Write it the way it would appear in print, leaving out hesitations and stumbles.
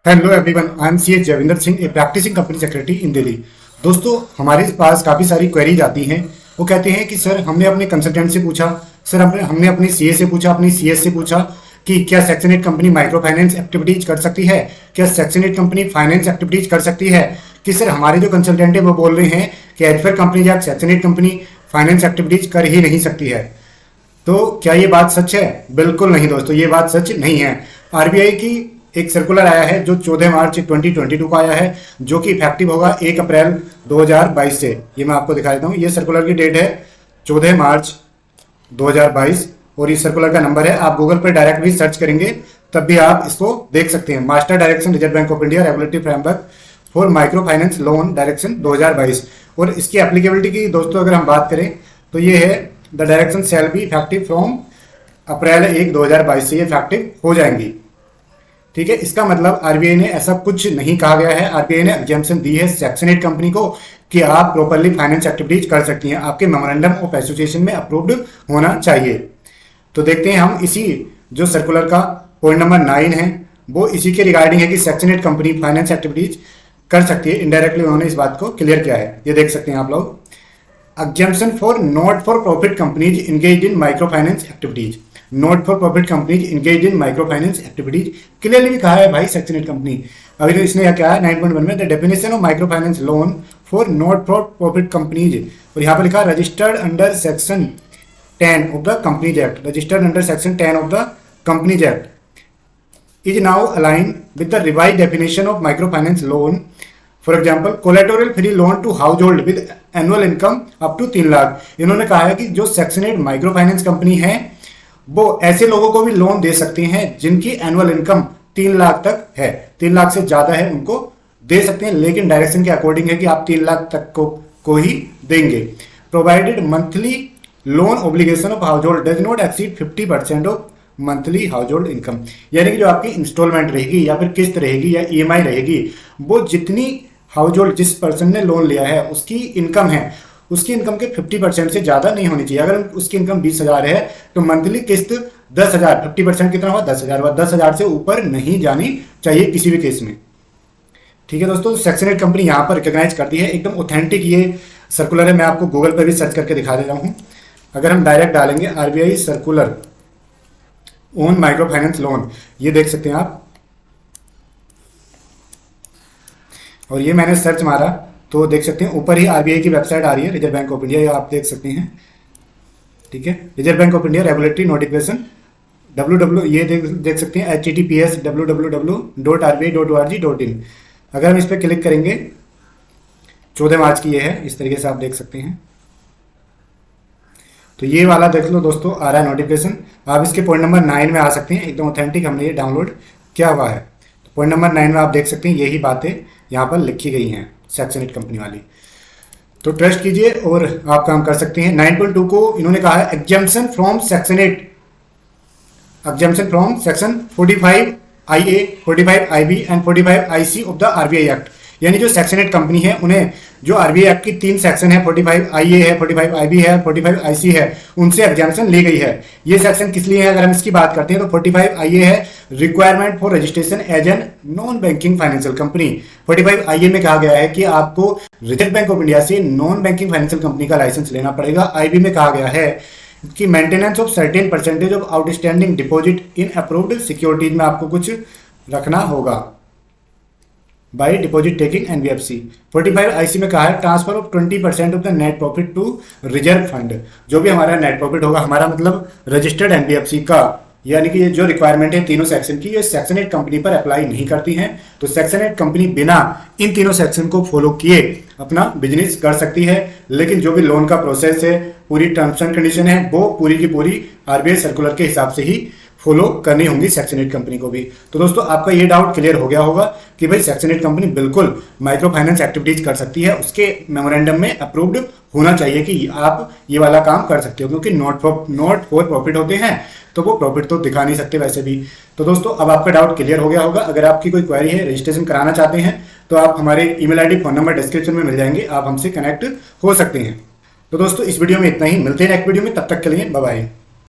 Hello everyone, I am C H Jaivinder Singh, a practising company secretary in Delhi. दोस्तों, हमारे पास काफ़ी सारी क्वेरीज आती हैं। वो कहते हैं कि सर, हमने अपने कंसल्टेंट से पूछा, सर हमने अपनी सीए से पूछा, अपनी सीएस से पूछा कि क्या section 8 company micro finance activities कर सकती है, क्या सेक्शन 8 कंपनी फाइनेंस एक्टिविटीज कर सकती है। कि सर हमारे जो कंसल्टेंट है वो बोल रहे हैं कि एज पर कंपनी या सेक्शन 8 कंपनी फाइनेंस एक्टिविटीज कर ही नहीं सकती है। तो क्या ये बात सच है? बिल्कुल नहीं दोस्तों, ये बात सच नहीं है। आरबीआई की एक सर्कुलर आया है जो 14 मार्च 2022 को आया है, जो कि इफेक्टिव होगा 1 अप्रैल 2022 से। ये मैं आपको दिखा देता हूँ। ये सर्कुलर की डेट है 14 मार्च 2022 और इस सर्कुलर का नंबर है, आप गूगल पर डायरेक्ट भी सर्च करेंगे तब भी आप इसको देख सकते हैं। Master direction reserve Bank of India regulatory framework for micro finance loan direction 2022। और इसकी एप्लीकेबिलिटी की दोस्तों अगर हम बात करें तो ये है, the direction shall be effective from April 1 2022 से ये इफेक्टिव हो जाएंगी। ठीक है, इसका मतलब आरबीआई ने ऐसा कुछ नहीं कहा गया है। आरबीआई ने एग्जाम्पशन दी है सेक्शन 8 कंपनी को कि आप प्रॉपरली फाइनेंस एक्टिविटीज कर सकती हैं, आपके मेमोरेंडम ऑफ एसोसिएशन में अप्रूव्ड होना चाहिए। तो देखते हैं हम इसी जो सर्कुलर का पॉइंट नंबर 9 है वो इसी के रिगार्डिंग है कि सेक्शन 8 कंपनी फाइनेंस एक्टिविटीज कर सकती है। इनडायरेक्टली उन्होंने इस बात को क्लियर किया है, ये देख सकते हैं आप लोग। Exemption for not for profit companies engage in micro finance activities. Not for profit companies engage in micro finance activities clearly भी कहा है भाई सेक्शन 8 कंपनी। अभी तो इसने क्या है 9.1 में, the definition of micro finance loan for not for profit companies, और यहाँ पर लिखा registered under section 10 of the companies act. Registered under section 10 of the companies act is now aligned with the revised definition of microfinance loan. For example, collateral free loan to household with annual income up to 3 lakh. इन्होंने कहा है कि जो section 8 micro finance company है वो ऐसे लोगों को भी लोन दे सकते हैं जिनकी एनुअल इनकम 3 लाख तक है, 3 लाख से ज्यादा है उनको दे सकते हैं, लेकिन डायरेक्शन के अकॉर्डिंग है कि आप 3 लाख तक को ही देंगे। Provided monthly loan obligation of house hold does not exceed 50% of monthly house hold income. यानी कि जो आपकी इंस्टॉलमेंट रहेगी या फिर किस्त रहेगी या ईएमआई रहेगी, वो जितनी हाउस होल्ड जिस पर्सन ने लोन लिया है उसकी इनकम है, उसकी इनकम के 50% से ज़्यादा नहीं होनी चाहिए। अगर उसकी इनकम 20,000 है तो मंथली किस्त 10,000, 50% कितना हुआ 10,000 हुआ, 10,000 से ऊपर नहीं जानी चाहिए किसी भी केस में। ठीक है दोस्तों, सेक्शन 8 कंपनी यहाँ पर रिकॉग्नाइज करती है, एकदम ऑथेंटिक ये सर्कुलर है। मैं आपको गूगल पर भी सर्च करके दिखा दे रहा हूँ। अगर हम डायरेक्ट डालेंगे RBI circular own micro finance loan, ये देख सकते हैं आप, और ये मैंने सर्च मारा तो देख सकते हैं ऊपर ही आरबीआई की वेबसाइट आ रही है, रिजर्व बैंक ऑफ इंडिया, ये आप देख सकते हैं। ठीक है, reserve Bank of India regulatory notification ये देख सकते हैं https www.rbi.org.in। अगर हम इस पर क्लिक करेंगे, 14 मार्च की ये है, इस तरीके से आप देख सकते हैं। तो ये वाला देख लो दोस्तों, आ रहा है नोटिफिकेशन। आप इसके पॉइंट नंबर 9 में आ सकते हैं, एकदम ऑथेंटिक हमने ये डाउनलोड किया हुआ है। तो पॉइंट नंबर 9 में आप देख सकते हैं यही बातें यहाँ पर लिखी गई हैं सेक्शन 8 कंपनी वाली। तो ट्रस्ट कीजिए और आप काम कर सकते हैं। 9.2 को इन्होंने कहा है exemption from section 8, exemption from section 45 IA, 45 IB and 45 IC of the RBI act. यानी जो सेक्शन 8 कंपनी है उन्हें जो आरबीआई एक्ट की 3 सेक्शन है, 45 IA है, 45 IB है, 45 IC है, उनसे एग्जाम्पशन ली गई है। ये सेक्शन किस लिए है अगर हम इसकी बात करते हैं तो 45 IA है requirement for registration as an non banking financial company. 45 IA में कहा गया है कि आपको रिजर्व बैंक ऑफ इंडिया से नॉन बैंकिंग फाइनेंशियल कंपनी का लाइसेंस लेना पड़ेगा। IB में कहा गया है कि maintenance of certain percentage of outstanding deposit in approved securities में आपको कुछ रखना होगा by deposit taking NBFC. 45 IC में कहा है transfer of 20% of the net profit to reserve fund. जो भी हमारा नेट प्रॉफिट होगा, हमारा मतलब रजिस्टर्ड एनबीएफसी का, यानी कि ये जो रिक्वायरमेंट है तीनों सेक्शन की, ये सेक्शन 8 कंपनी पर अप्लाई नहीं करती हैं। तो सेक्शन 8 कंपनी बिना इन तीनों सेक्शन को फॉलो किए अपना बिजनेस कर सकती है, लेकिन जो भी लोन का प्रोसेस है, पूरी टर्म्स एंड कंडीशन है, वो पूरी की पूरी आरबीआई सर्कुलर के हिसाब से ही फॉलो करनी होंगी सेक्शन 8 कंपनी को भी। तो दोस्तों, आपका ये डाउट क्लियर हो गया होगा कि भाई सेक्शन 8 कंपनी बिल्कुल माइक्रो फाइनेंस एक्टिविटीज कर सकती है, उसके मेमोरेंडम में अप्रूव्ड होना चाहिए कि आप ये वाला काम कर सकते हो, क्योंकि नॉट फॉर प्रॉफिट होते हैं तो वो प्रॉफिट तो दिखा नहीं सकते वैसे भी। तो दोस्तों, अब आपका डाउट क्लियर हो गया होगा। अगर आपकी कोई क्वेरी है, रजिस्ट्रेशन कराना चाहते हैं, तो आप हमारे email ID, phone number description में मिल जाएंगे, आप हमसे कनेक्ट हो सकते हैं। तो दोस्तों, इस वीडियो में इतना ही, मिलते हैं नेक्स्ट वीडियो में, तब तक के लिए बाय बाय।